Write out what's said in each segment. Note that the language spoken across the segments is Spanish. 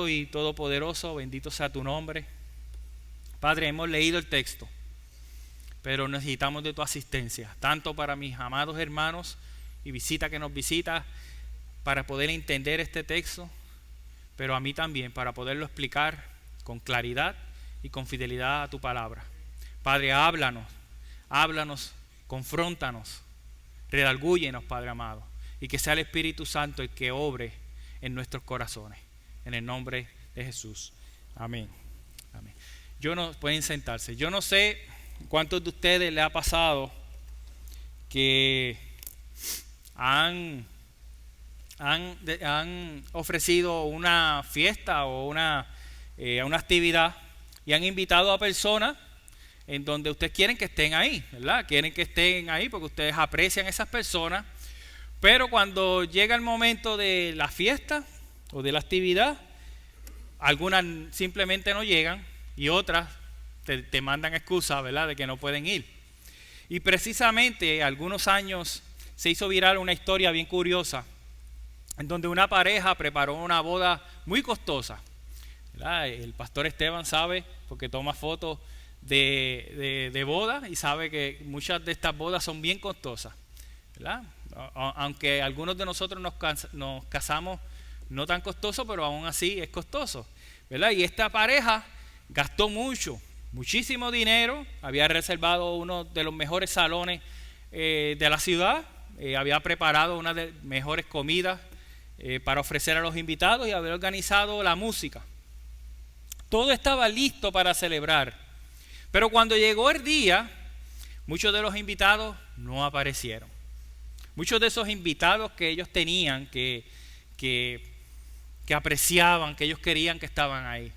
Y todopoderoso, bendito sea tu nombre. Padre, hemos leído el texto, pero necesitamos de tu asistencia, tanto para mis amados hermanos y visita que nos visita, para poder entender este texto, pero a mí también, para poderlo explicar con claridad y con fidelidad a tu palabra. Padre, háblanos, confróntanos, redargúyenos, Padre amado, y que sea el Espíritu Santo el que obre en nuestros corazones. En el nombre de Jesús. Amén. Amén. Pueden sentarse. Yo no sé cuántos de ustedes le ha pasado que han ofrecido una fiesta o una actividad y han invitado a personas en donde ustedes quieren que estén ahí, ¿verdad? Quieren que estén ahí porque ustedes aprecian a esas personas, pero cuando llega el momento de la fiesta o de la actividad, algunas simplemente no llegan y otras te mandan excusas, ¿verdad?, de que no pueden ir. Y precisamente algunos años se hizo viral una historia bien curiosa en donde una pareja preparó una boda muy costosa, ¿verdad? El pastor Esteban sabe, porque toma fotos de bodas y sabe que muchas de estas bodas son bien costosas, ¿verdad? Aunque algunos de nosotros nos casamos no tan costoso, pero aún así es costoso, ¿verdad? Y esta pareja gastó muchísimo dinero, había reservado uno de los mejores salones de la ciudad, había preparado una de las mejores comidas para ofrecer a los invitados y había organizado la música. Todo estaba listo para celebrar, pero cuando llegó el día, muchos de los invitados no aparecieron. Muchos de esos invitados que ellos tenían, que apreciaban, que ellos querían que estaban ahí,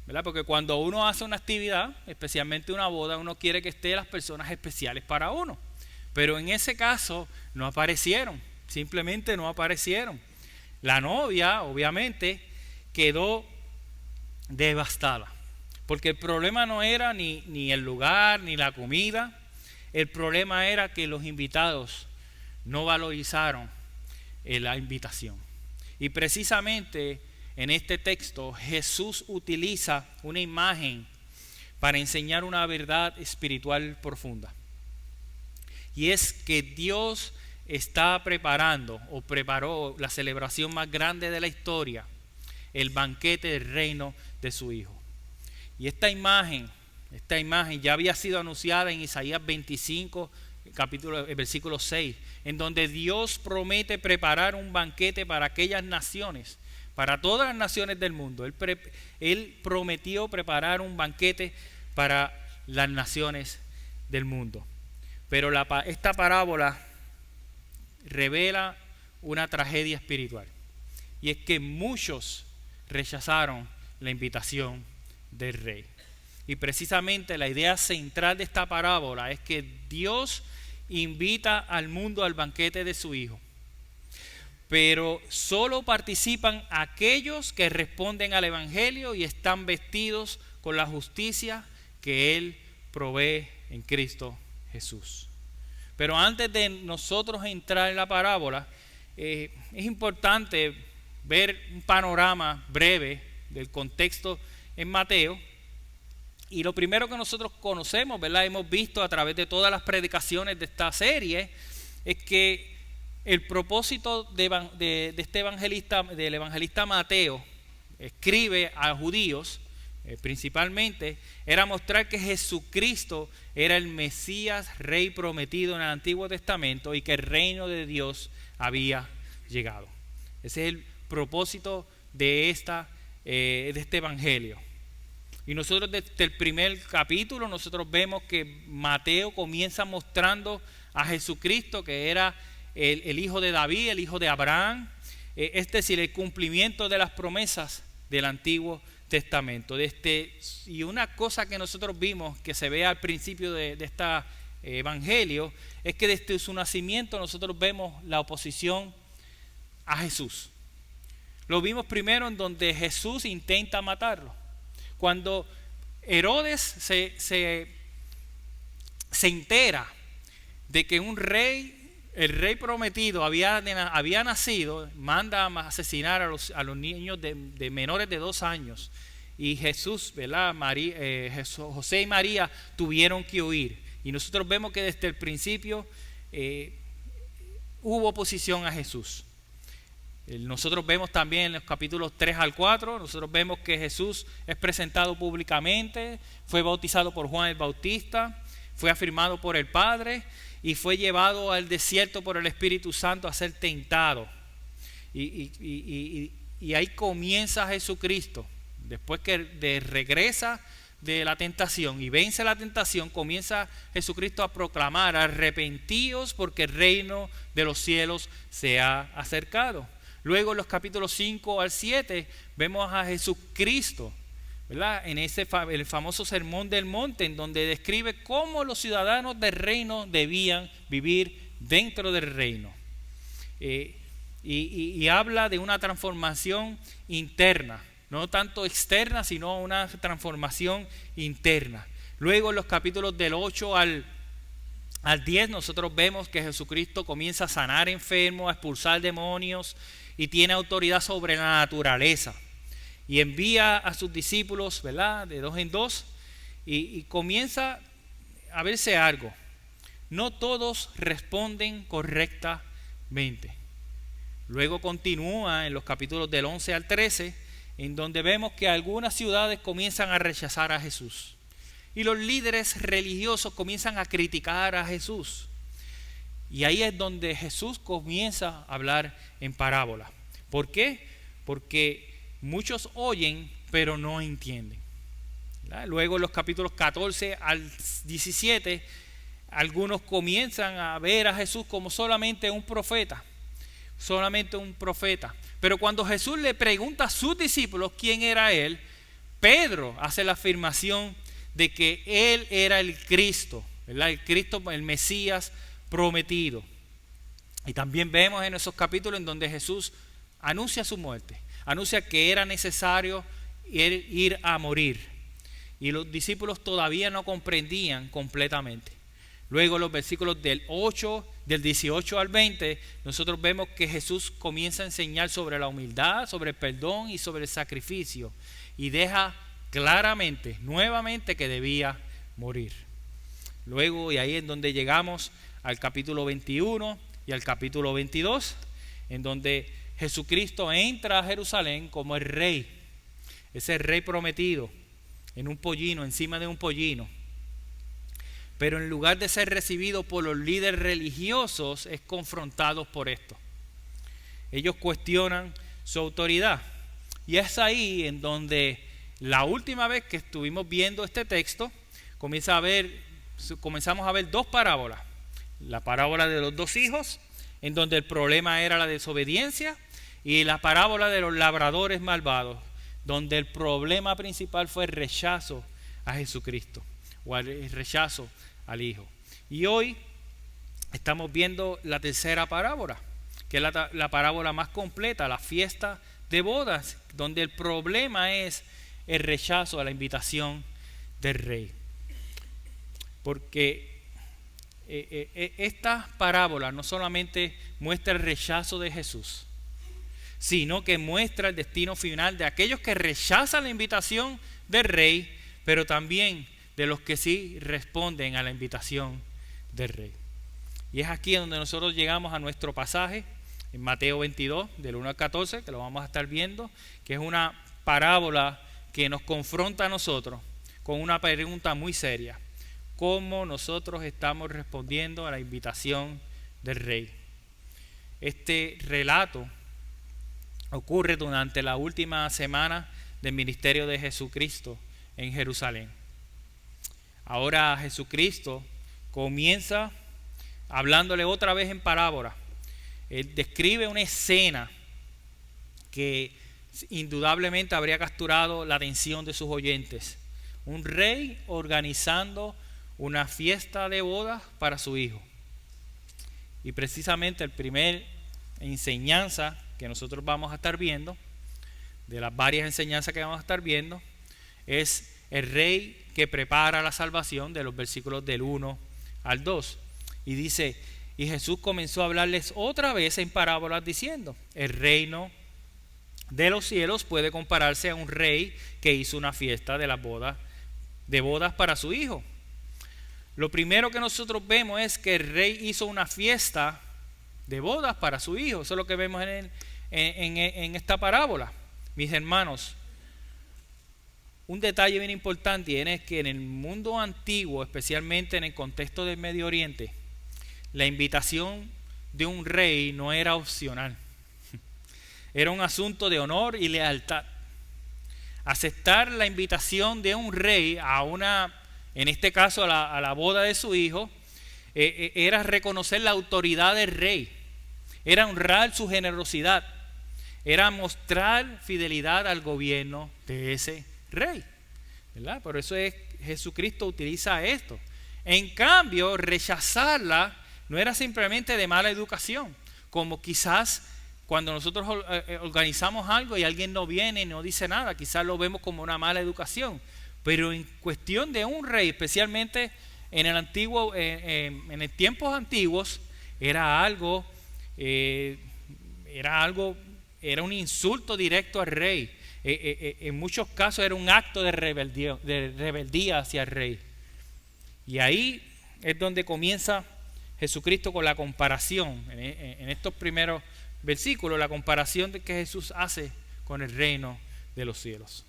¿verdad? Porque cuando uno hace una actividad, especialmente una boda, uno quiere que estén las personas especiales para uno. Pero en ese caso no aparecieron, simplemente no aparecieron. La novia, obviamente, quedó devastada, porque el problema no era ni el lugar, ni la comida. El problema era que los invitados no valorizaron la invitación. Y precisamente en este texto Jesús utiliza una imagen para enseñar una verdad espiritual profunda. Y es que Dios está preparando o preparó la celebración más grande de la historia, el banquete del reino de su Hijo. Y esta imagen ya había sido anunciada en Isaías 25, versículo 6, en donde Dios promete preparar un banquete para aquellas naciones, para todas las naciones del mundo. Él prometió preparar un banquete para las naciones del mundo. Pero esta parábola revela una tragedia espiritual, y es que muchos rechazaron la invitación del rey. Y precisamente la idea central de esta parábola es que Dios invita al mundo al banquete de su Hijo, pero solo participan aquellos que responden al Evangelio y están vestidos con la justicia que Él provee en Cristo Jesús. Pero antes de nosotros entrar en la parábola, es importante ver un panorama breve del contexto en Mateo. Y lo primero que nosotros conocemos, ¿verdad?, hemos visto a través de todas las predicaciones de esta serie, es que el propósito de este evangelista, del evangelista Mateo, escribe a judíos principalmente, era mostrar que Jesucristo era el Mesías, rey prometido en el Antiguo Testamento, y que el reino de Dios había llegado. Ese es el propósito de este evangelio. Y nosotros desde el primer capítulo nosotros vemos que Mateo comienza mostrando a Jesucristo, que era el hijo de David, el hijo de Abraham, es decir, el cumplimiento de las promesas del Antiguo Testamento. Y una cosa que nosotros vimos que se ve al principio de este evangelio es que desde su nacimiento nosotros vemos la oposición a Jesús. Lo vimos primero en donde Jesús intenta matarlo. Cuando Herodes se entera de que un rey el rey prometido había nacido, manda a asesinar a los niños de menores de 2 años. Y Jesús, ¿verdad? José y María tuvieron que huir. Y nosotros vemos que desde el principio hubo oposición a Jesús. Nosotros vemos también en los capítulos 3 al 4, nosotros vemos que Jesús es presentado públicamente, fue bautizado por Juan el Bautista, fue afirmado por el Padre y fue llevado al desierto por el Espíritu Santo a ser tentado. Y ahí comienza Jesucristo. Después que regresa de la tentación y vence la tentación, comienza Jesucristo a proclamar: arrepentíos porque el reino de los cielos se ha acercado. Luego en los capítulos 5 al 7 vemos a Jesucristo, ¿verdad? En el famoso Sermón del Monte, en donde describe cómo los ciudadanos del reino debían vivir dentro del reino. Y habla de una transformación interna, no tanto externa, sino una transformación interna. Luego en los capítulos del 8 al 10 nosotros vemos que Jesucristo comienza a sanar enfermos, a expulsar demonios y tiene autoridad sobre la naturaleza. Y envía a sus discípulos, ¿verdad?, de 2 en 2 y comienza a verse algo. No todos responden correctamente. Luego continúa en los capítulos del 11 al 13, en donde vemos que algunas ciudades comienzan a rechazar a Jesús. Y los líderes religiosos comienzan a criticar a Jesús. Y ahí es donde Jesús comienza a hablar en parábola. ¿Por qué? Porque muchos oyen, pero no entienden. ¿Verdad? Luego en los capítulos 14 al 17, algunos comienzan a ver a Jesús como solamente un profeta. Pero cuando Jesús le pregunta a sus discípulos quién era él, Pedro hace la afirmación de que él era el Cristo, ¿verdad? El Cristo, el Mesías prometido. Y también vemos en esos capítulos en donde Jesús anuncia su muerte, anuncia que era necesario ir a morir. Y los discípulos todavía no comprendían completamente. Luego los versículos del 18 al 20, nosotros vemos que Jesús comienza a enseñar sobre la humildad, sobre el perdón y sobre el sacrificio. Y deja claramente, nuevamente, que debía morir. Luego, y ahí es donde llegamos al capítulo 21 y al capítulo 22, en donde Jesucristo entra a Jerusalén como el rey, ese rey prometido, en un pollino, encima de un pollino. Pero en lugar de ser recibido por los líderes religiosos, es confrontado por esto. Ellos cuestionan su autoridad. Y es ahí en donde la última vez que estuvimos viendo este texto, comenzamos a ver 2 parábolas. La parábola de los 2 hijos, en donde el problema era la desobediencia, y la parábola de los labradores malvados, donde el problema principal fue el rechazo a Jesucristo, o el rechazo al Hijo. Y hoy estamos viendo la tercera parábola, que es la parábola más completa, la fiesta de bodas, donde el problema es el rechazo a la invitación del rey. Porque esta parábola no solamente muestra el rechazo de Jesús, sino que muestra el destino final de aquellos que rechazan la invitación del rey, pero también de los que sí responden a la invitación del rey. Y es aquí donde nosotros llegamos a nuestro pasaje en Mateo 22, del 1 al 14, que lo vamos a estar viendo, que es una parábola que nos confronta a nosotros con una pregunta muy seria: ¿cómo nosotros estamos respondiendo a la invitación del rey? Este relato ocurre durante la última semana del ministerio de Jesucristo en Jerusalén. Ahora Jesucristo comienza hablándole otra vez en parábola. Él describe una escena que indudablemente habría capturado la atención de sus oyentes. Un rey organizando una fiesta de bodas para su hijo. Y precisamente el primer enseñanza que nosotros vamos a estar viendo, de las varias enseñanzas que vamos a estar viendo, es el rey que prepara la salvación, de los versículos del 1 al 2. Y dice: y Jesús comenzó a hablarles otra vez en parábolas diciendo: el reino de los cielos puede compararse a un rey que hizo una fiesta de bodas para su hijo. Lo primero que nosotros vemos es que el rey hizo una fiesta de bodas para su hijo. Eso es lo que vemos en esta parábola. Mis hermanos, un detalle bien importante es que en el mundo antiguo, especialmente en el contexto del Medio Oriente, la invitación de un rey no era opcional. Era un asunto de honor y lealtad. Aceptar la invitación de un rey en este caso a la boda de su hijo, era reconocer la autoridad del rey, era honrar su generosidad, era mostrar fidelidad al gobierno de ese rey, ¿verdad? Por eso Jesucristo utiliza esto. En cambio, rechazarla no era simplemente de mala educación, como quizás cuando nosotros organizamos algo y alguien no viene y no dice nada, quizás lo vemos como una mala educación. Pero en cuestión de un rey, especialmente en tiempos antiguos, era un insulto directo al rey. En muchos casos era un acto de rebeldía hacia el rey. Y ahí es donde comienza Jesucristo con la comparación, en estos primeros versículos, la comparación que Jesús hace con el reino de los cielos.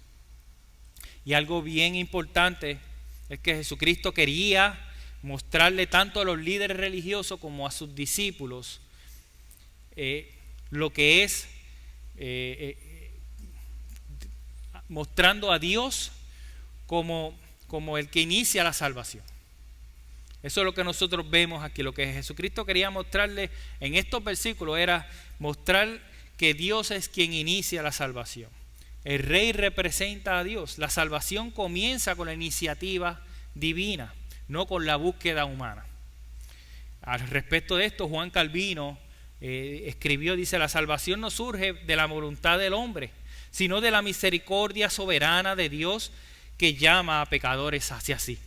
Y algo bien importante es que Jesucristo quería mostrarle tanto a los líderes religiosos como a sus discípulos lo que es mostrando a Dios como el que inicia la salvación. Eso es lo que nosotros vemos aquí. Lo que Jesucristo quería mostrarle en estos versículos era mostrar que Dios es quien inicia la salvación. El rey representa a Dios. La salvación comienza con la iniciativa divina, no con la búsqueda humana. Al respecto de esto, Juan Calvino escribió, dice: la salvación no surge de la voluntad del hombre, sino de la misericordia soberana de Dios que llama a pecadores hacia sí.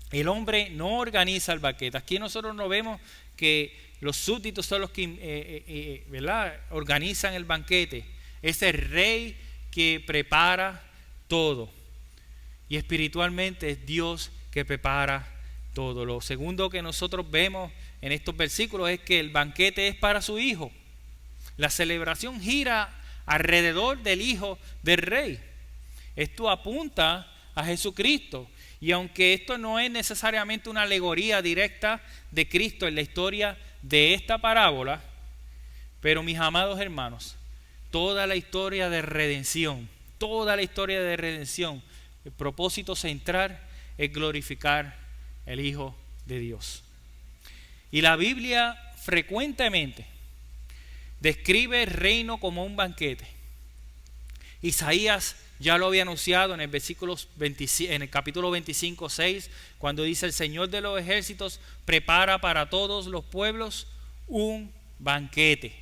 El hombre no organiza el banquete. Aquí nosotros no vemos que los súbditos son los que ¿verdad?, organizan el banquete. Es el rey que prepara todo. Y espiritualmente es Dios que prepara todo. Lo segundo que nosotros vemos en estos versículos es que el banquete es para su hijo. La celebración gira alrededor del hijo del rey. Esto apunta a Jesucristo. Y aunque esto no es necesariamente una alegoría directa de Cristo en la historia de esta parábola, pero mis amados hermanos, toda la historia de redención, el propósito central es glorificar el Hijo de Dios. Y la Biblia frecuentemente describe el reino como un banquete. Isaías ya lo había anunciado en el capítulo 25, 6, cuando dice: el Señor de los ejércitos prepara para todos los pueblos un banquete.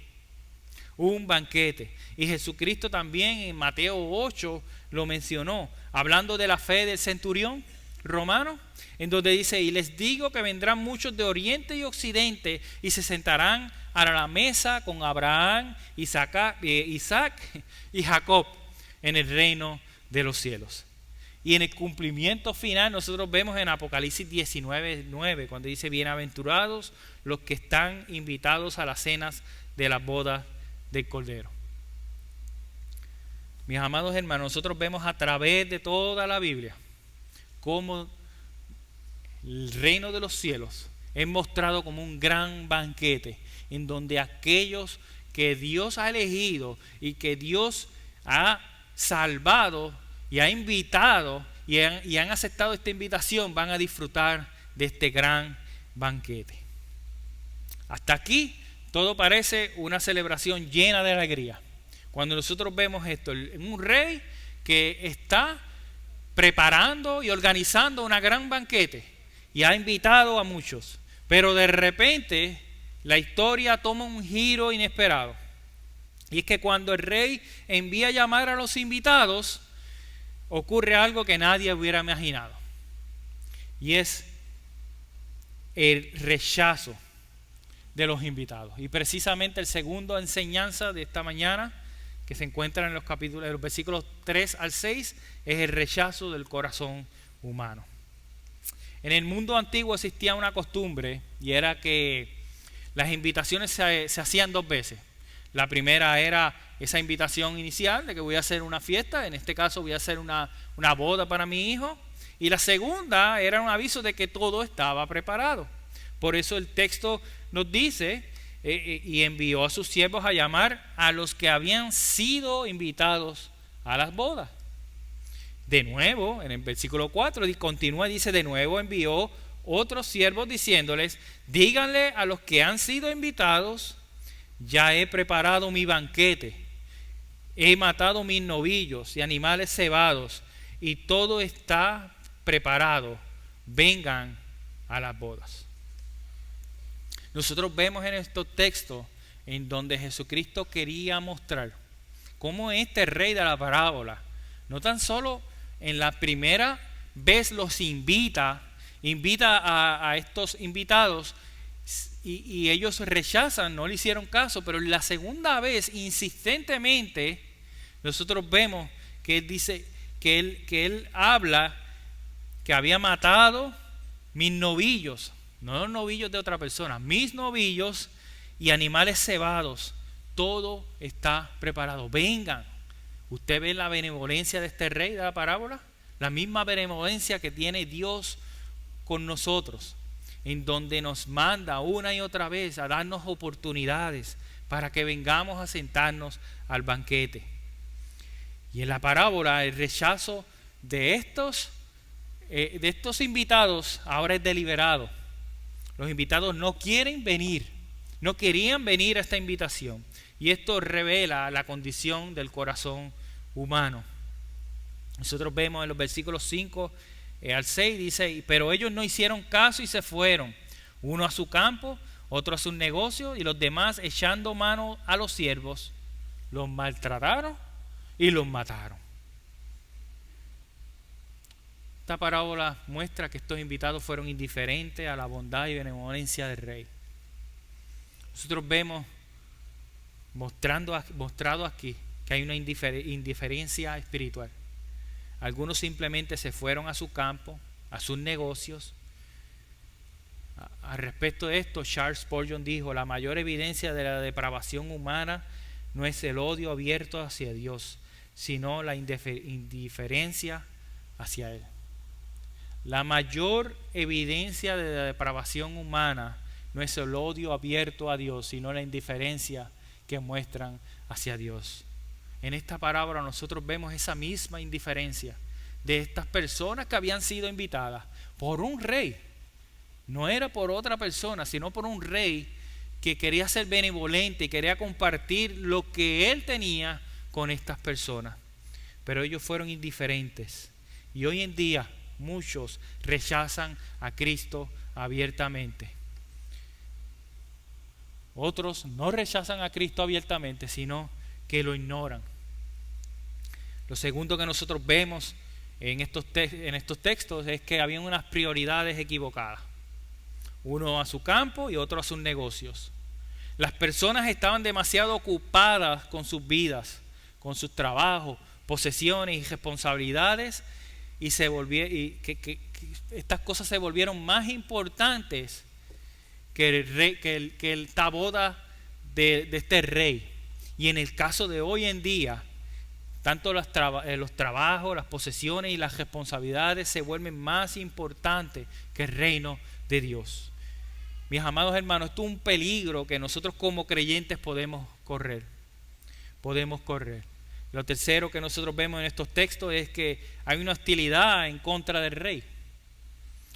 Un banquete. Y Jesucristo también en Mateo 8 lo mencionó, hablando de la fe del centurión romano, en donde dice: y les digo que vendrán muchos de oriente y occidente y se sentarán a la mesa con Abraham, Isaac y Jacob en el reino de los cielos. Y en el cumplimiento final nosotros vemos en Apocalipsis 19, 9, cuando dice: bienaventurados los que están invitados a las cenas de las bodas del Cordero. Mis amados hermanos, nosotros vemos a través de toda la Biblia cómo el reino de los cielos es mostrado como un gran banquete, en donde aquellos que Dios ha elegido y que Dios ha salvado y ha invitado y han aceptado esta invitación van a disfrutar de este gran banquete. Hasta aquí todo parece una celebración llena de alegría. Cuando nosotros vemos esto, un rey que está preparando y organizando una gran banquete y ha invitado a muchos, pero de repente la historia toma un giro inesperado. Y es que cuando el rey envía a llamar a los invitados, ocurre algo que nadie hubiera imaginado. Y es el rechazo de los invitados. Y precisamente el segundo enseñanza de esta mañana, que se encuentra en los versículos 3 al 6, es el rechazo del corazón humano. En el mundo antiguo existía una costumbre, y era que las invitaciones se hacían 2 veces. La primera era esa invitación inicial de que voy a hacer una fiesta, en este caso voy a hacer una boda para mi hijo. Y la segunda era un aviso de que todo estaba preparado. Por eso el texto nos dice, y envió a sus siervos a llamar a los que habían sido invitados a las bodas. De nuevo, en el versículo 4, continúa, dice, de nuevo envió otros siervos diciéndoles, díganle a los que han sido invitados, ya he preparado mi banquete, he matado mis novillos y animales cebados, y todo está preparado, vengan a las bodas. Nosotros vemos en estos textos en donde Jesucristo quería mostrar cómo este rey de la parábola, no tan solo en la primera vez los invita a estos invitados y ellos rechazan, no le hicieron caso, pero la segunda vez insistentemente nosotros vemos que él dice que él habla que había matado mis novillos, no los novillos de otra persona, mis novillos y animales cebados, todo está preparado, vengan. ¿Usted ve la benevolencia de este rey de la parábola? La misma benevolencia que tiene Dios con nosotros, en donde nos manda una y otra vez a darnos oportunidades para que vengamos a sentarnos al banquete. Y en la parábola el rechazo de estos invitados ahora es deliberado. Los invitados no quieren venir, no querían venir a esta invitación. Y esto revela la condición del corazón humano. Nosotros vemos en los versículos 5 al 6, dice, pero ellos no hicieron caso y se fueron, uno a su campo, otro a sus negocios, y los demás, echando mano a los siervos, los maltrataron y los mataron. Esta parábola muestra que estos invitados fueron indiferentes a la bondad y benevolencia del rey. Nosotros vemos mostrado aquí que hay una indiferencia espiritual. Algunos simplemente se fueron a su campo, a sus negocios. Al respecto de esto, Charles Spurgeon dijo, la mayor evidencia de la depravación humana no es el odio abierto hacia Dios, sino la indiferencia hacia Él. La mayor evidencia de la depravación humana no es el odio abierto a Dios, sino la indiferencia que muestran hacia Dios. En esta parábola nosotros vemos esa misma indiferencia de estas personas que habían sido invitadas por un rey. No era por otra persona, sino por un rey que quería ser benevolente y quería compartir lo que él tenía con estas personas. Pero ellos fueron indiferentes. Y hoy en día muchos rechazan a Cristo abiertamente. Otros no rechazan a Cristo abiertamente, sino que lo ignoran. Lo segundo que nosotros vemos en estos textos es que habían unas prioridades equivocadas. Uno a su campo y otro a sus negocios. Las personas estaban demasiado ocupadas con sus vidas, con sus trabajos, posesiones y responsabilidades, y estas cosas se volvieron más importantes que esta boda de este rey. Y en el caso de hoy en día, tanto los trabajos, las posesiones y las responsabilidades se vuelven más importantes que el reino de Dios. Mis amados hermanos, esto es un peligro que nosotros como creyentes podemos correr. Lo tercero que nosotros vemos en estos textos es que hay una hostilidad en contra del rey.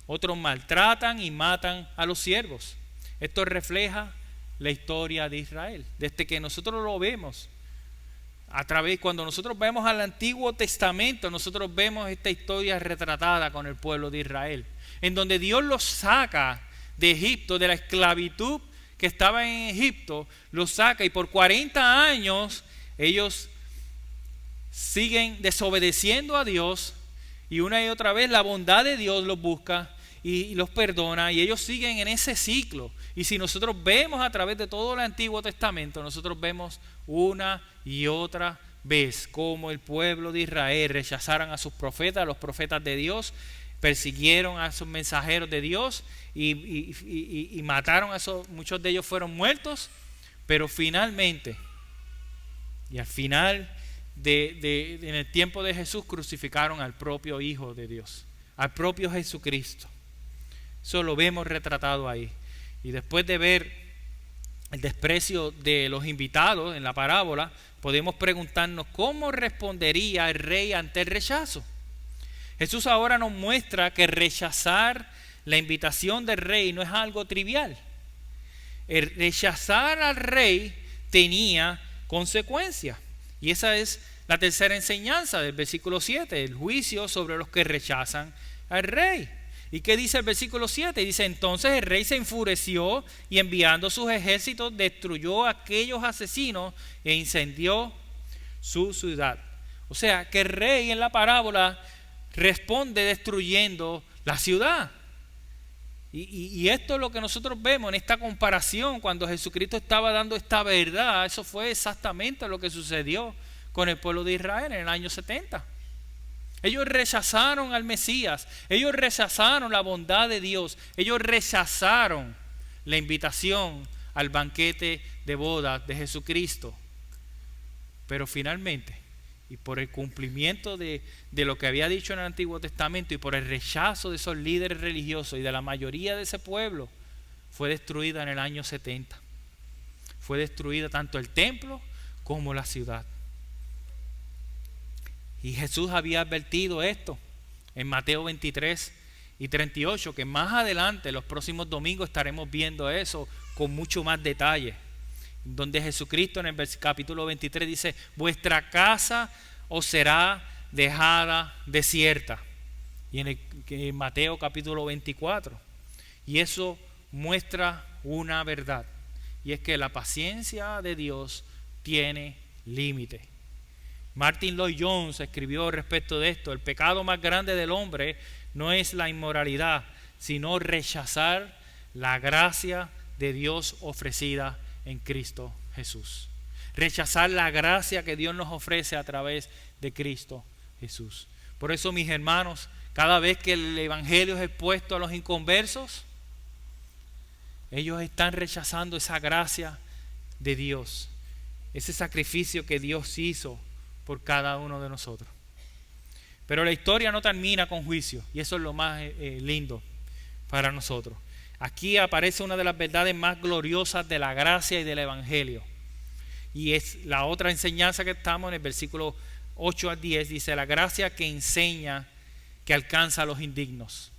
Otros maltratan y matan a los siervos. Esto refleja la historia de Israel. Desde que nosotros lo vemos, cuando nosotros vemos al Antiguo Testamento, nosotros vemos esta historia retratada con el pueblo de Israel, en donde Dios los saca de Egipto, de la esclavitud que estaba en Egipto, los saca, y por 40 años ellos siguen desobedeciendo a Dios, y una y otra vez la bondad de Dios los busca y los perdona, y ellos siguen en ese ciclo. Y si nosotros vemos a través de todo el Antiguo Testamento, nosotros vemos una y otra vez cómo el pueblo de Israel rechazaron a sus profetas, a los profetas de Dios, persiguieron a sus mensajeros de Dios y mataron a esos, muchos de ellos fueron muertos, pero finalmente, y al final en el tiempo de Jesús, crucificaron al propio Hijo de Dios, al propio Jesucristo. Eso lo vemos retratado ahí. Y después de ver el desprecio de los invitados en la parábola, podemos preguntarnos cómo respondería el rey ante el rechazo. Jesús ahora nos muestra que rechazar la invitación del rey no es algo trivial. El rechazar al rey tenía consecuencias. Y esa es la tercera enseñanza del versículo 7, el juicio sobre los que rechazan al rey. ¿Y qué dice el versículo 7? Dice, entonces el rey se enfureció y enviando sus ejércitos destruyó a aquellos asesinos e incendió su ciudad. O sea, que el rey en la parábola responde destruyendo la ciudad. Y esto es lo que nosotros vemos en esta comparación cuando Jesucristo estaba dando esta verdad. Eso fue exactamente lo que sucedió con el pueblo de Israel en el año 70. Ellos rechazaron al Mesías, ellos rechazaron la bondad de Dios, ellos rechazaron la invitación al banquete de bodas de Jesucristo. Pero finalmente, y por el cumplimiento de lo que había dicho en el Antiguo Testamento y por el rechazo de esos líderes religiosos y de la mayoría de ese pueblo, fue destruida en el año 70. Fue destruida tanto el templo como la ciudad. Y Jesús había advertido esto en Mateo 23 y 38, que más adelante, los próximos domingos, estaremos viendo eso con mucho más detalle. Donde Jesucristo en el capítulo 23 dice, vuestra casa os será dejada desierta. Y en Mateo capítulo 24. Y eso muestra una verdad. Y es que la paciencia de Dios tiene límite. Martin Lloyd-Jones escribió respecto de esto, el pecado más grande del hombre no es la inmoralidad, sino rechazar la gracia de Dios ofrecida en Cristo Jesús. Rechazar la gracia que Dios nos ofrece a través de Cristo Jesús. Por eso, mis hermanos, cada vez que el evangelio es expuesto a los inconversos, ellos están rechazando esa gracia de Dios, ese sacrificio que Dios hizo por cada uno de nosotros. Pero la historia no termina con juicio, y eso es lo más lindo para nosotros. Aquí aparece una de las verdades más gloriosas de la gracia y del evangelio, y es la otra enseñanza que estamos en el versículo 8 al 10. Dice, la gracia que enseña, que alcanza a los indignos.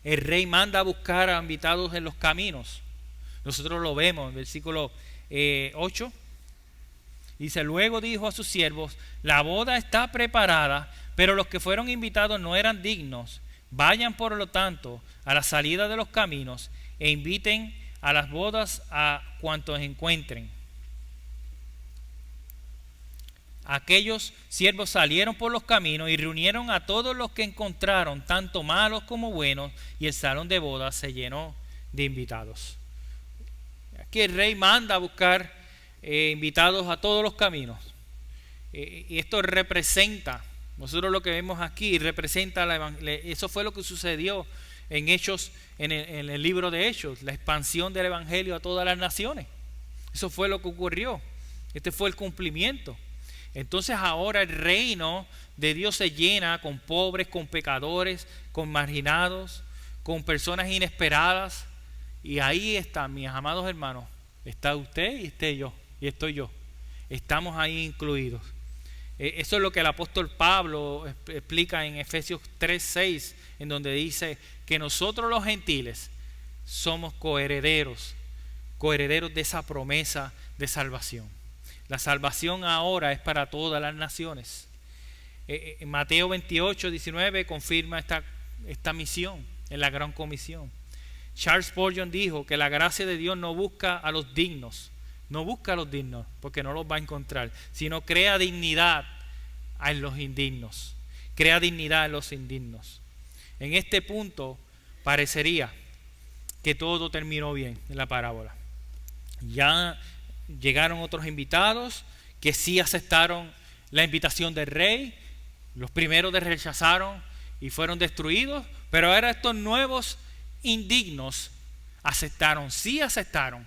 El rey manda a buscar a invitados en los caminos. Nosotros lo vemos en el versículo 8. Dice, luego dijo a sus siervos, la boda está preparada, pero los que fueron invitados no eran dignos. Vayan por lo tanto a la salida de los caminos e inviten a las bodas a cuantos encuentren. Aquellos siervos salieron por los caminos y reunieron a todos los que encontraron, tanto malos como buenos, y el salón de bodas se llenó de invitados. Aquí el rey manda a buscar invitados a todos los caminos. Y esto representa, nosotros lo que vemos aquí, representa eso fue lo que sucedió en Hechos, en el libro de Hechos, la expansión del evangelio a todas las naciones. Eso fue lo que ocurrió. Este fue el cumplimiento. Entonces ahora el reino de Dios se llena con pobres, con pecadores, con marginados, con personas inesperadas. Y ahí está, mis amados hermanos, está usted y estoy yo. Estamos ahí incluidos. Eso es lo que el apóstol Pablo explica en Efesios 3:6, en donde dice que nosotros los gentiles somos coherederos de esa promesa de salvación. La salvación ahora es para todas las naciones. En Mateo 28:19 confirma esta misión en la gran comisión. Charles Spurgeon dijo que la gracia de Dios no busca a los dignos, porque no los va a encontrar, sino crea dignidad en los indignos. Crea dignidad en los indignos. En este punto, parecería que todo terminó bien en la parábola. Ya llegaron otros invitados que sí aceptaron la invitación del rey. Los primeros rechazaron y fueron destruidos, pero ahora estos nuevos indignos sí aceptaron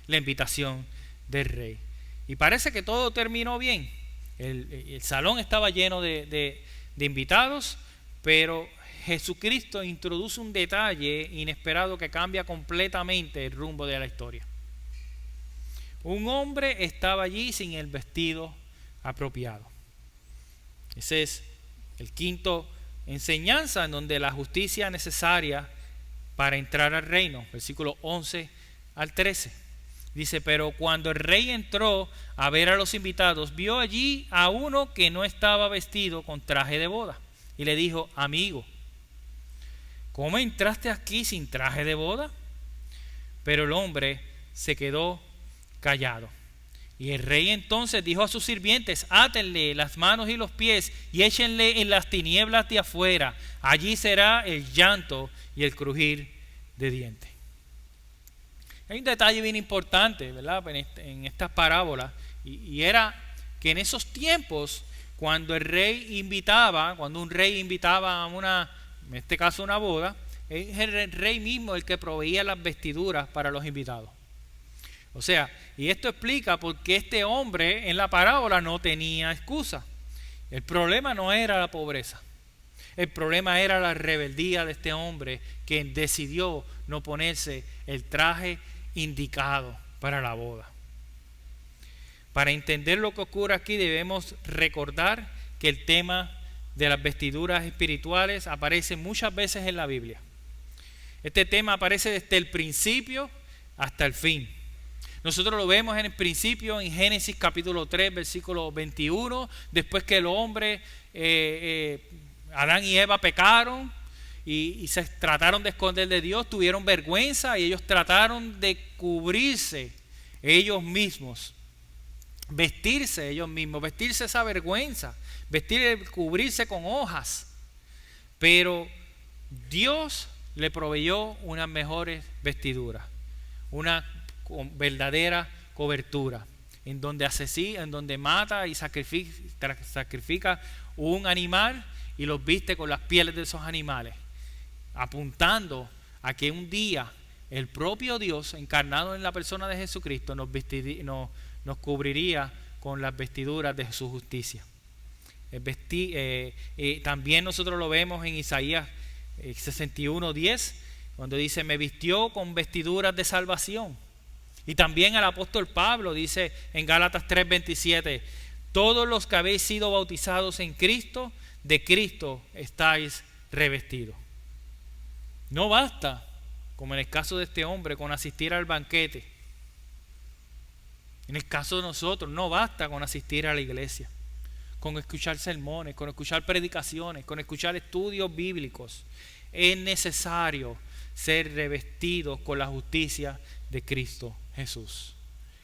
la invitación del rey. Y parece que todo terminó bien. El salón estaba lleno de invitados, pero Jesucristo introduce un detalle inesperado que cambia completamente el rumbo de la historia. Un hombre estaba allí sin el vestido apropiado. Ese es el quinto enseñanza, en donde la justicia necesaria para entrar al reino, versículo 11 al 13. Dice, pero cuando el rey entró a ver a los invitados, vio allí a uno que no estaba vestido con traje de boda. Y le dijo, amigo, ¿cómo entraste aquí sin traje de boda? Pero el hombre se quedó callado. Y el rey entonces dijo a sus sirvientes, átenle las manos y los pies y échenle en las tinieblas de afuera. Allí será el llanto y el crujir de dientes. Hay un detalle bien importante, ¿verdad?, en estas parábolas, y era que en esos tiempos, cuando un rey invitaba a una, en este caso una boda, es el rey mismo el que proveía las vestiduras para los invitados. O sea, y esto explica por qué este hombre en la parábola no tenía excusa. El problema no era la pobreza. El problema era la rebeldía de este hombre que decidió no ponerse el traje indicado para la boda. Para entender lo que ocurre aquí debemos recordar que el tema de las vestiduras espirituales aparece muchas veces en la Biblia. Este tema aparece desde el principio hasta el fin. Nosotros lo vemos en el principio en Génesis capítulo 3, versículo 21, después que el hombre, Adán y Eva pecaron y se trataron de esconder de Dios, tuvieron vergüenza y ellos trataron de cubrirse ellos mismos, vestirse ellos mismos, vestirse esa vergüenza, cubrirse con hojas. Pero Dios le proveyó unas mejores vestiduras, una verdadera cobertura, en donde mata y sacrifica un animal y los viste con las pieles de esos animales, apuntando a que un día el propio Dios, encarnado en la persona de Jesucristo, nos cubriría con las vestiduras de su justicia. También nosotros lo vemos en Isaías 61:10, cuando dice, me vistió con vestiduras de salvación. Y también el apóstol Pablo dice en Gálatas 3:27, todos los que habéis sido bautizados en Cristo, de Cristo estáis revestidos. No basta, como en el caso de este hombre, con asistir al banquete. En el caso de nosotros, no basta con asistir a la iglesia, con escuchar sermones, con escuchar predicaciones, con escuchar estudios bíblicos. Es necesario ser revestidos con la justicia de Cristo Jesús.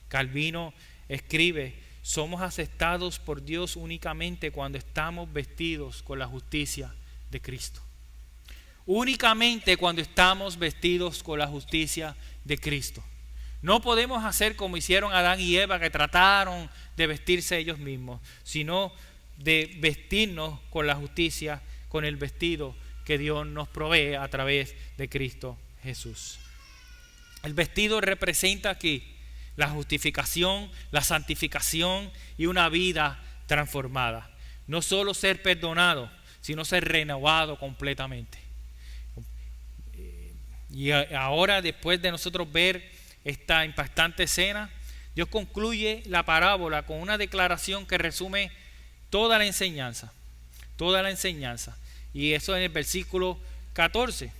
Calvino escribe, somos aceptados por Dios únicamente cuando estamos vestidos con la justicia de Cristo. Únicamente cuando estamos vestidos con la justicia de Cristo. No podemos hacer como hicieron Adán y Eva, que trataron de vestirse ellos mismos, sino de vestirnos con la justicia, con el vestido que Dios nos provee a través de Cristo Jesús. El vestido representa aquí la justificación, la santificación y una vida transformada. No solo ser perdonado, sino ser renovado completamente. Y ahora, después de nosotros ver esta impactante escena, Dios concluye la parábola con una declaración que resume toda la enseñanza. Toda la enseñanza. Y eso en el versículo 14.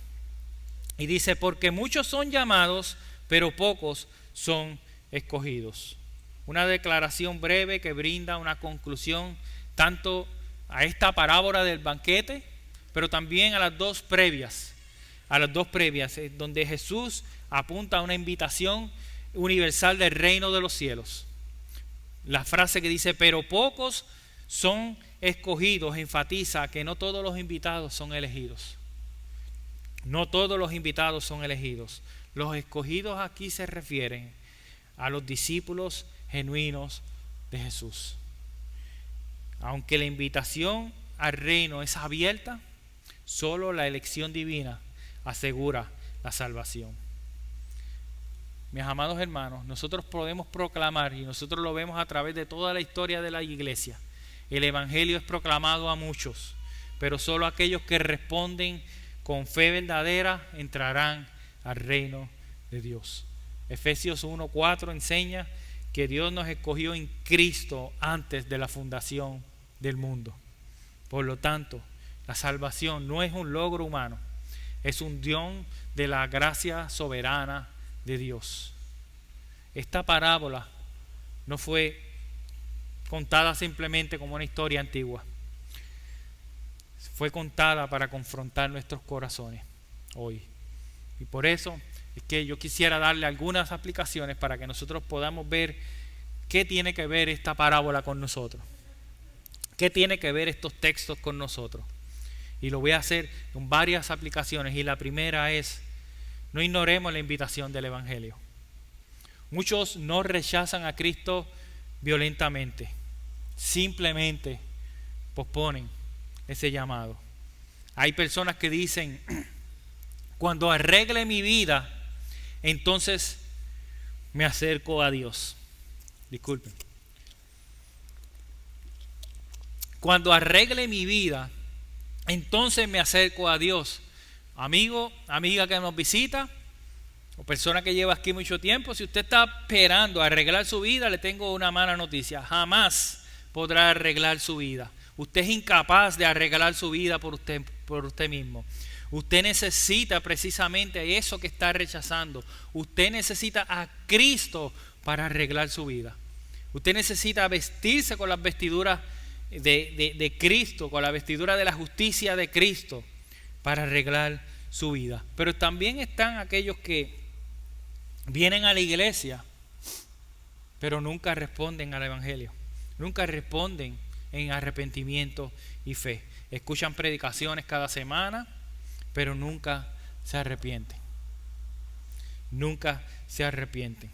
Y dice, porque muchos son llamados, pero pocos son escogidos. Una declaración breve que brinda una conclusión tanto a esta parábola del banquete, pero también a las dos previas, donde Jesús apunta a una invitación universal del reino de los cielos. La frase que dice, pero pocos son escogidos, enfatiza que no todos los invitados son elegidos. No todos los invitados son elegidos. Los escogidos aquí se refieren a los discípulos genuinos de Jesús. Aunque la invitación al reino es abierta, solo la elección divina asegura la salvación. Mis amados hermanos, nosotros podemos proclamar, y nosotros lo vemos a través de toda la historia de la iglesia, el evangelio es proclamado a muchos, pero solo aquellos que responden con fe verdadera entrarán al reino de Dios. Efesios 1:4 enseña que Dios nos escogió en Cristo antes de la fundación del mundo. Por lo tanto, la salvación no es un logro humano, es un don de la gracia soberana de Dios. Esta parábola no fue contada simplemente como una historia antigua. Fue contada para confrontar nuestros corazones hoy. Y por eso es que yo quisiera darle algunas aplicaciones para que nosotros podamos ver qué tiene que ver esta parábola con nosotros. ¿Qué tiene que ver estos textos con nosotros? Y lo voy a hacer con varias aplicaciones. Y la primera es, no ignoremos la invitación del evangelio. Muchos no rechazan a Cristo violentamente. Simplemente posponen ese llamado. Hay personas que dicen, cuando arregle mi vida, entonces me acerco a Dios. Disculpen. Cuando arregle mi vida, entonces me acerco a Dios. Amigo, amiga que nos visita, o persona que lleva aquí mucho tiempo, si usted está esperando arreglar su vida, le tengo una mala noticia. Jamás podrá arreglar su vida. Usted es incapaz de arreglar su vida por usted mismo. Usted necesita precisamente eso que está rechazando. Usted necesita a Cristo para arreglar su vida. Usted necesita vestirse con las vestiduras de Cristo, con la vestidura de la justicia de Cristo para arreglar su vida. Pero también están aquellos que vienen a la iglesia, pero nunca responden al evangelio. Nunca responden en arrepentimiento y fe. Escuchan predicaciones cada semana, pero nunca se arrepienten. Nunca se arrepienten.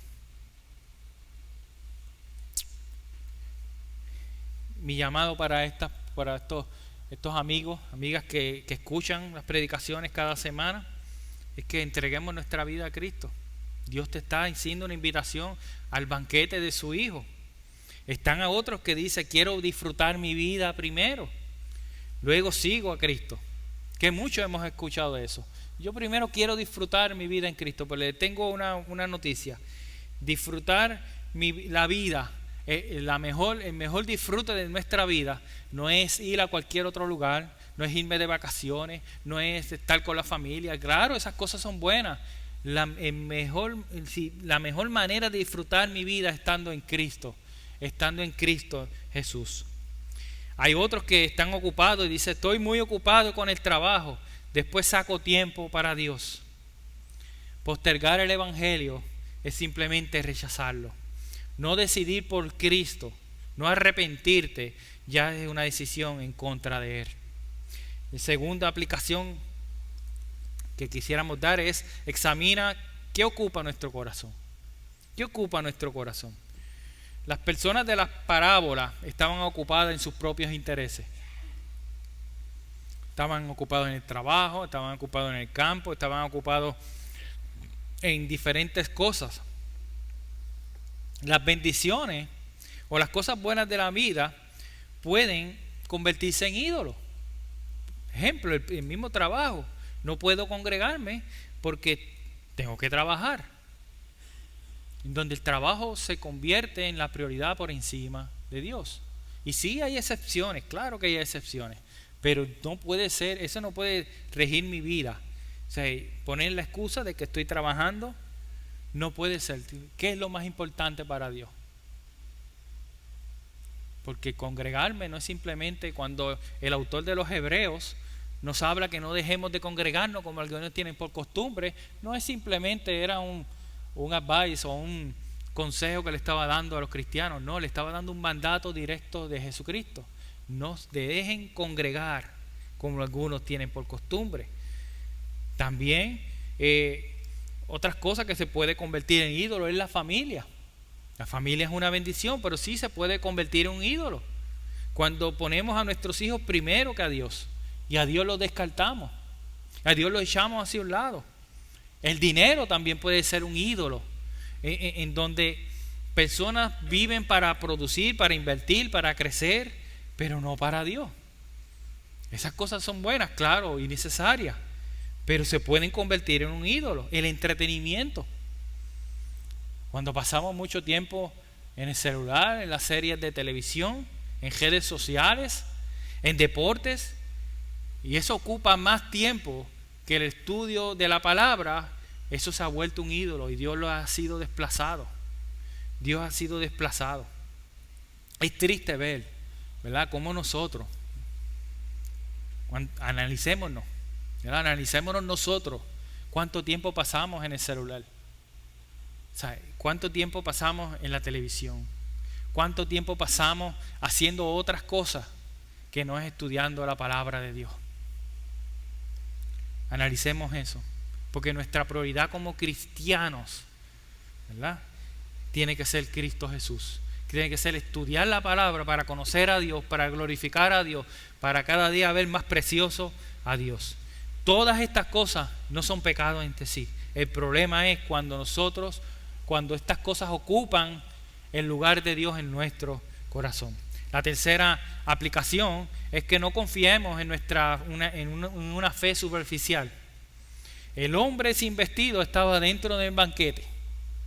Mi llamado para estos amigos, amigas que escuchan las predicaciones cada semana, es que entreguemos nuestra vida a Cristo. Dios te está haciendo una invitación al banquete de su Hijo. Están a otros que dicen, quiero disfrutar mi vida primero, luego sigo a Cristo. Que muchos hemos escuchado eso. Yo primero quiero disfrutar mi vida en Cristo, pero le tengo una noticia. Disfrutar la vida, el mejor disfrute de nuestra vida no es ir a cualquier otro lugar, no es irme de vacaciones, no es estar con la familia. Claro, esas cosas son buenas. La mejor manera de disfrutar mi vida estando en Cristo Jesús. Hay otros que están ocupados y dicen, estoy muy ocupado con el trabajo, después saco tiempo para Dios. Postergar el evangelio es simplemente rechazarlo. No decidir por Cristo, no arrepentirte, ya es una decisión en contra de Él. La segunda aplicación que quisiéramos dar es, examina qué ocupa nuestro corazón. ¿Qué ocupa nuestro corazón? Las personas de las parábolas estaban ocupadas en sus propios intereses. Estaban ocupados en el trabajo, estaban ocupados en el campo, estaban ocupados en diferentes cosas. Las bendiciones o las cosas buenas de la vida pueden convertirse en ídolos. Ejemplo, el mismo trabajo. No puedo congregarme porque tengo que trabajar. Donde el trabajo se convierte en la prioridad por encima de Dios. Y sí hay excepciones, claro que hay excepciones, pero no puede ser, eso no puede regir mi vida. O sea, poner la excusa de que estoy trabajando no puede ser. ¿Qué es lo más importante para Dios? Porque congregarme no es simplemente, cuando el autor de los Hebreos nos habla que no dejemos de congregarnos como algunos tienen por costumbre, no es simplemente, era un advice o un consejo que le estaba dando a los cristianos. No, le estaba dando un mandato directo de Jesucristo. No dejen congregar como algunos tienen por costumbre. También otras cosas que se puede convertir en ídolo es la familia. La familia es una bendición, pero sí se puede convertir en un ídolo. Cuando ponemos a nuestros hijos primero que a Dios, y a Dios los descartamos, a Dios los echamos hacia un lado. El dinero también puede ser un ídolo, en donde personas viven para producir, para invertir, para crecer, pero no para Dios. Esas cosas son buenas, claro, y necesarias, pero se pueden convertir en un ídolo. El entretenimiento. Cuando pasamos mucho tiempo en el celular, en las series de televisión, en redes sociales, en deportes, y eso ocupa más tiempo que el estudio de la palabra, eso se ha vuelto un ídolo y Dios lo ha sido desplazado. Dios ha sido desplazado. Es triste ver, ¿verdad?, cómo nosotros, analicémonos, ¿verdad?, analicémonos nosotros, cuánto tiempo pasamos en el celular. O sea, ¿cuánto tiempo pasamos en la televisión? ¿Cuánto tiempo pasamos haciendo otras cosas que no es estudiando la palabra de Dios? Analicemos eso, porque nuestra prioridad como cristianos, ¿verdad?, tiene que ser Cristo Jesús. Tiene que ser estudiar la palabra para conocer a Dios, para glorificar a Dios, para cada día ver más precioso a Dios. Todas estas cosas no son pecados entre sí. El problema es cuando estas cosas ocupan el lugar de Dios en nuestro corazón. La tercera aplicación es que no confiemos en una fe superficial. El hombre sin vestido estaba dentro del banquete.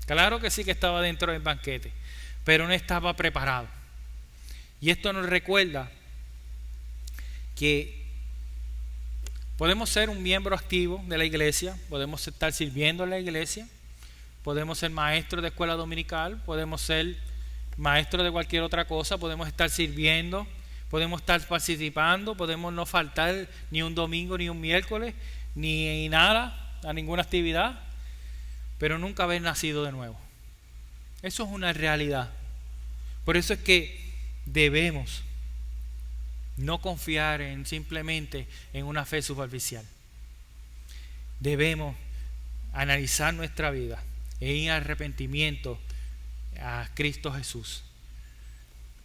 Claro que sí que estaba dentro del banquete, pero no estaba preparado. Y esto nos recuerda que podemos ser un miembro activo de la iglesia, podemos estar sirviendo en la iglesia, podemos ser maestros de escuela dominical, podemos ser maestros de cualquier otra cosa, podemos estar sirviendo, podemos estar participando, podemos no faltar ni un domingo, ni un miércoles, ni nada, a ninguna actividad, pero nunca haber nacido de nuevo. Eso es una realidad. Por eso es que debemos no confiar simplemente en una fe superficial. Debemos analizar nuestra vida en arrepentimiento a Cristo Jesús.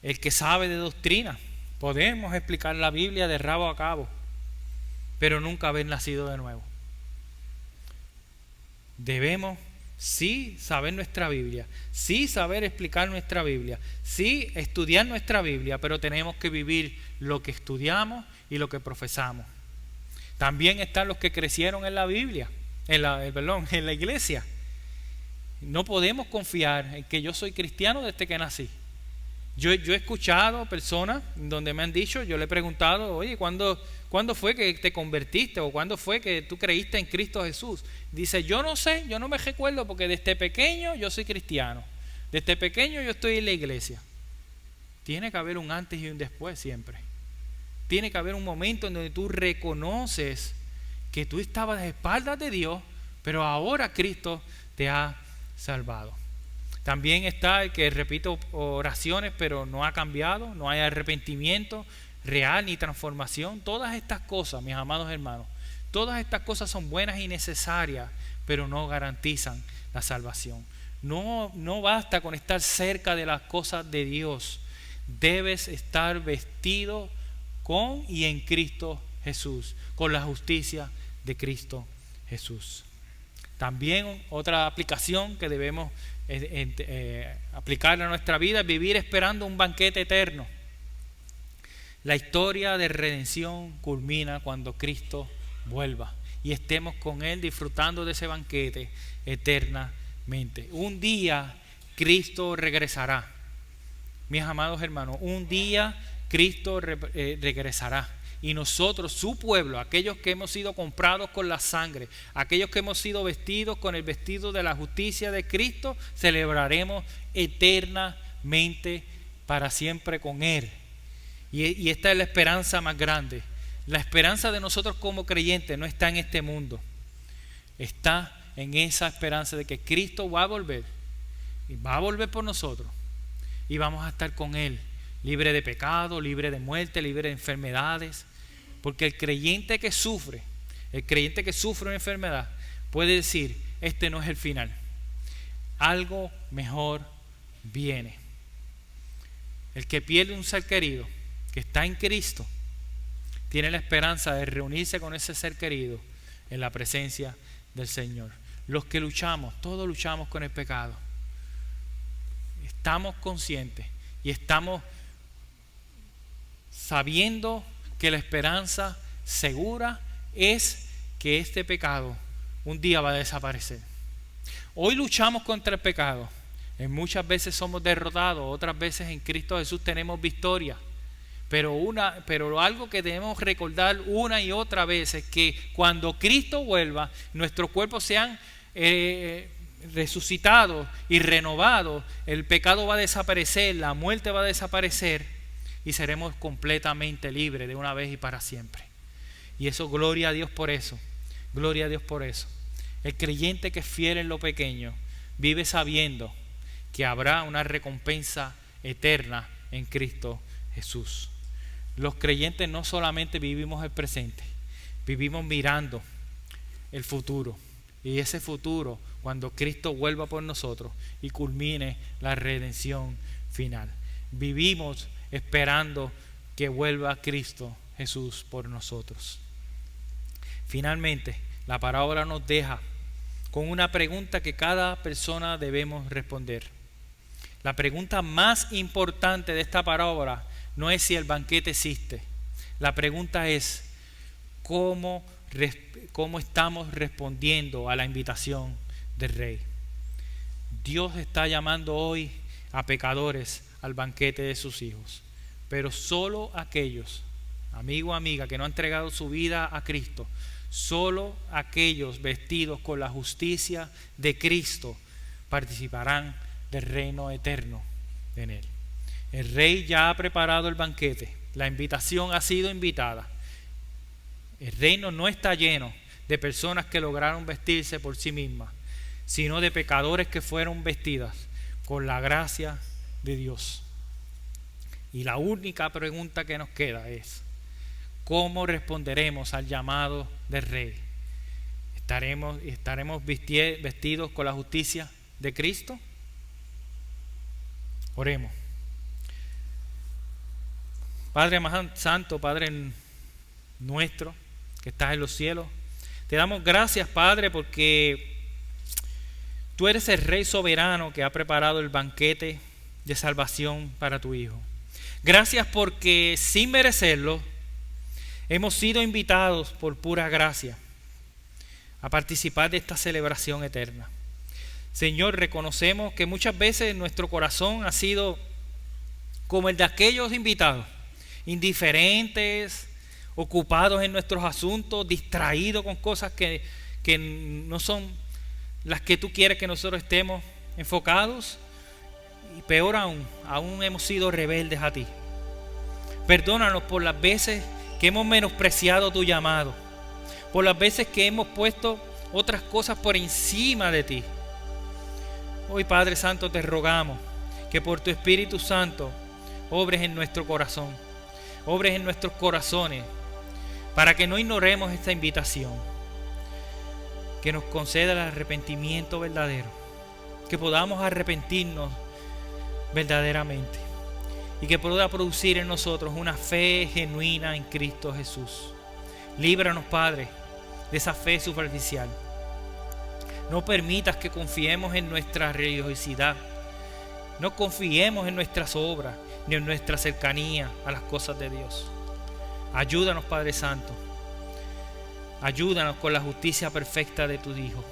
El que sabe de doctrina, podemos explicar la Biblia de rabo a cabo, pero nunca haber nacido de nuevo. Debemos sí saber nuestra Biblia, sí saber explicar nuestra Biblia, sí estudiar nuestra Biblia, pero tenemos que vivir lo que estudiamos y lo que profesamos. También están los que crecieron en la Biblia, en la iglesia. No podemos confiar en que yo soy cristiano desde que nací. Yo he escuchado personas donde me han dicho, yo le he preguntado, oye, ¿cuándo fue que te convertiste? ¿O cuándo fue que tú creíste en Cristo Jesús? Dice, yo no sé, yo no me recuerdo porque desde pequeño yo soy cristiano. Desde pequeño yo estoy en la iglesia. Tiene que haber un antes y un después siempre. Tiene que haber un momento en donde tú reconoces que tú estabas de espaldas de Dios, pero ahora Cristo te ha salvado. También está el que repite oraciones pero no ha cambiado, no hay arrepentimiento real ni transformación. Todas estas cosas, mis amados hermanos, todas estas cosas son buenas y necesarias, pero no garantizan la salvación. No basta con estar cerca de las cosas de Dios. Debes estar vestido con y en Cristo Jesús, con la justicia de Cristo Jesús. También otra aplicación que debemos aplicar a nuestra vida es vivir esperando un banquete eterno. La historia de redención culmina cuando Cristo vuelva y estemos con Él disfrutando de ese banquete eternamente. Un día Cristo regresará. Mis amados hermanos, un día Cristo regresará. Y nosotros, su pueblo, aquellos que hemos sido comprados con la sangre, aquellos que hemos sido vestidos con el vestido de la justicia de Cristo, celebraremos eternamente para siempre con Él. Y esta es la esperanza más grande. La esperanza de nosotros como creyentes no está en este mundo. Está en esa esperanza de que Cristo va a volver. Y va a volver por nosotros. Y vamos a estar con Él. Libre de pecado, libre de muerte, libre de enfermedades. Porque el creyente que sufre, el creyente que sufre una enfermedad, puede decir, este no es el final. Algo mejor viene. El que pierde un ser querido, que está en Cristo, tiene la esperanza de reunirse con ese ser querido en la presencia del Señor. Los que luchamos, todos luchamos con el pecado. Estamos conscientes y estamos sabiendo que la esperanza segura es que este pecado un día va a desaparecer. Hoy luchamos contra el pecado. Muchas veces somos derrotados, otras veces en Cristo Jesús tenemos victoria. Pero algo que debemos recordar una y otra vez es que cuando Cristo vuelva, nuestros cuerpos sean resucitados y renovados, el pecado va a desaparecer, la muerte va a desaparecer y seremos completamente libres de una vez y para siempre. Y eso, gloria a Dios por eso. Gloria a Dios por eso. El creyente que es fiel en lo pequeño vive sabiendo que habrá una recompensa eterna en Cristo Jesús. Los creyentes no solamente vivimos el presente, vivimos mirando el futuro. Y ese futuro, cuando Cristo vuelva por nosotros y culmine la redención final. Vivimos esperando que vuelva Cristo Jesús por nosotros. Finalmente, la parábola nos deja con una pregunta que cada persona debemos responder. La pregunta más importante de esta parábola no es si el banquete existe. La pregunta es cómo estamos respondiendo a la invitación del Rey. Dios está llamando hoy a pecadores al banquete de sus hijos, pero solo aquellos, amigo o amiga, que no han entregado su vida a Cristo, solo aquellos vestidos con la justicia de Cristo participarán del reino eterno en Él. El Rey ya ha preparado el banquete, la invitación ha sido invitada. El reino no está lleno de personas que lograron vestirse por sí mismas, sino de pecadores que fueron vestidas con la gracia de Dios. Y la única pregunta que nos queda es, ¿cómo responderemos al llamado del Rey? ¿Estaremos vestidos con la justicia de Cristo? Oremos. Padre más santo, Padre nuestro que estás en los cielos, te damos gracias, Padre, porque tú eres el Rey soberano que ha preparado el banquete de salvación para tu Hijo. Gracias porque sin merecerlo hemos sido invitados por pura gracia a participar de esta celebración eterna. Señor, reconocemos que muchas veces nuestro corazón ha sido como el de aquellos invitados, indiferentes, ocupados en nuestros asuntos, distraídos con cosas que no son las que tú quieres que nosotros estemos enfocados. Y peor aún hemos sido rebeldes a ti. Perdónanos por las veces que hemos menospreciado tu llamado, por las veces que hemos puesto otras cosas por encima de ti. Hoy, Padre Santo, te rogamos que por tu Espíritu Santo obres en nuestro corazón, obres en nuestros corazones, para que no ignoremos esta invitación, que nos conceda el arrepentimiento verdadero, que podamos arrepentirnos verdaderamente y que pueda producir en nosotros una fe genuina en Cristo Jesús. Líbranos, Padre, de esa fe superficial. No permitas que confiemos en nuestra religiosidad, no confiemos en nuestras obras ni en nuestra cercanía a las cosas de Dios. Ayúdanos, Padre Santo. Ayúdanos con la justicia perfecta de tu Hijo.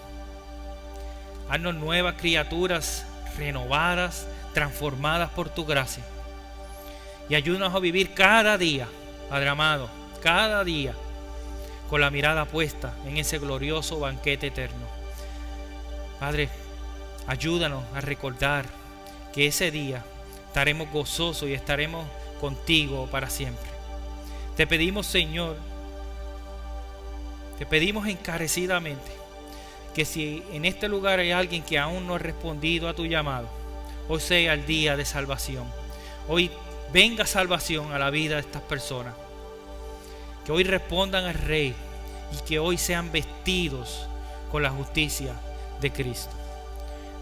Haznos nuevas criaturas, renovadas, transformadas por tu gracia. Y ayúdanos a vivir cada día, Padre amado, cada día, con la mirada puesta en ese glorioso banquete eterno. Padre, ayúdanos a recordar que ese día estaremos gozosos y estaremos contigo para siempre. Te pedimos, Señor, te pedimos encarecidamente que si en este lugar hay alguien que aún no ha respondido a tu llamado, hoy sea el día de salvación. Hoy venga salvación a la vida de estas personas. Que hoy respondan al Rey y que hoy sean vestidos con la justicia de Cristo.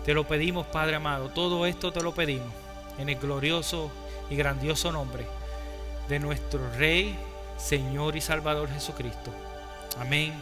Te lo pedimos, Padre amado, todo esto te lo pedimos en el glorioso y grandioso nombre de nuestro Rey, Señor y Salvador Jesucristo. Amén.